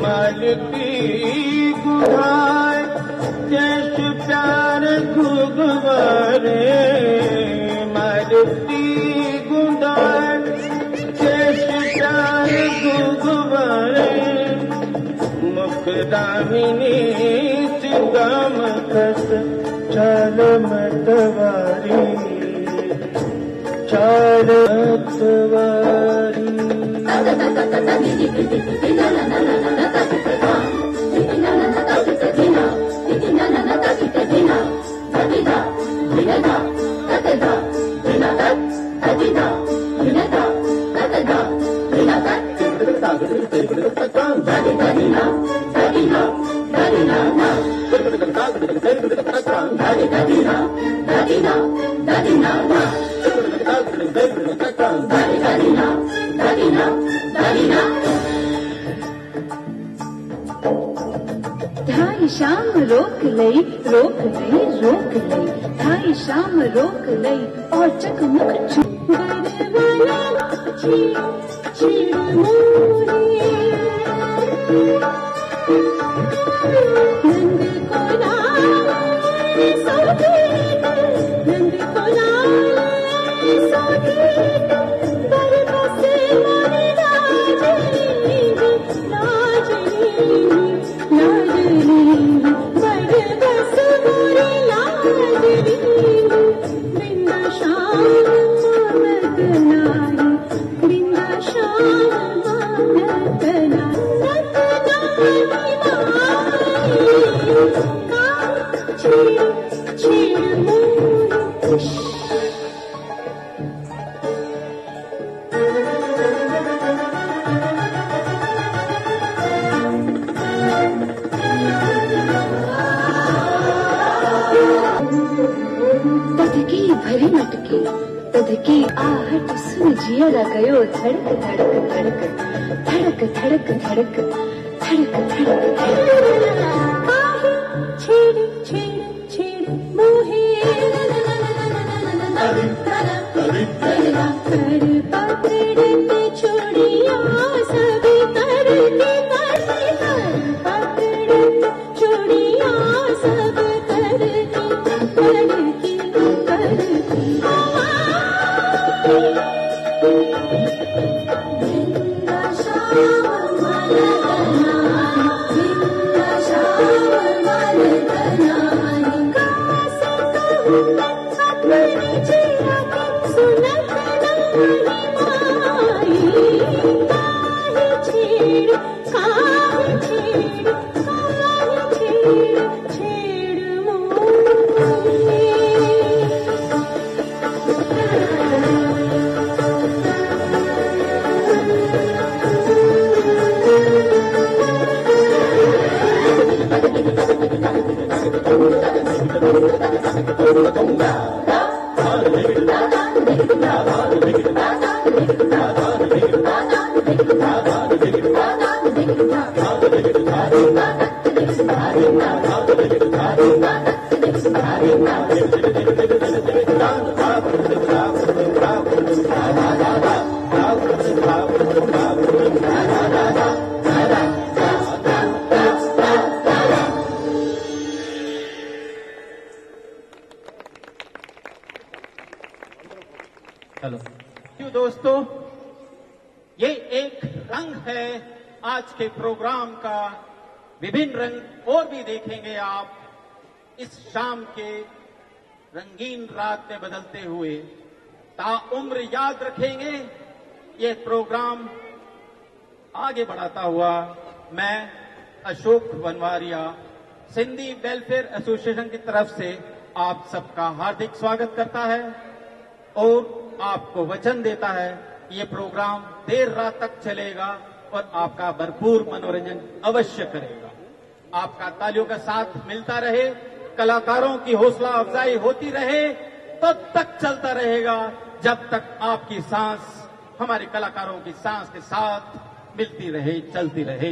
मालती गुहाय जैस प्यार गुगवारे, मालती गुहाय जैस प्यार गुगवारे, मुख दामिनी चिंगाम कस चाल मतवारी, चाल मतवारी। ढाई शाम रोक लई, रोक लई, रोक लई, ढाई शाम रोक लई और चकमुक भरी मटकी तदकी आहट सुन जियरा गयो धड़क धड़क धड़क धड़क धड़क धड़क धड़क धड़क छेड़ छेड़ छेड़ मोहे कर पकड़ते छोड़िया सभी करके पकड़ते छोड़िया सब करके करके हेलो क्यों दोस्तों, ये एक रंग है आज के प्रोग्राम का। विभिन्न रंग और भी देखेंगे आप इस शाम के रंगीन रात में बदलते हुए। ताउम्र याद रखेंगे ये प्रोग्राम आगे बढ़ाता हुआ। मैं अशोक वनवारिया सिंधी वेलफेयर एसोसिएशन की तरफ से आप सबका हार्दिक स्वागत करता है और आपको वचन देता है ये प्रोग्राम देर रात तक चलेगा और आपका भरपूर मनोरंजन अवश्य करेगा। आपका तालियों का साथ मिलता रहे, कलाकारों की हौसला अफजाई होती रहे, तब तक चलता रहेगा जब तक आपकी सांस हमारे कलाकारों की सांस के साथ मिलती रहे, चलती रहे।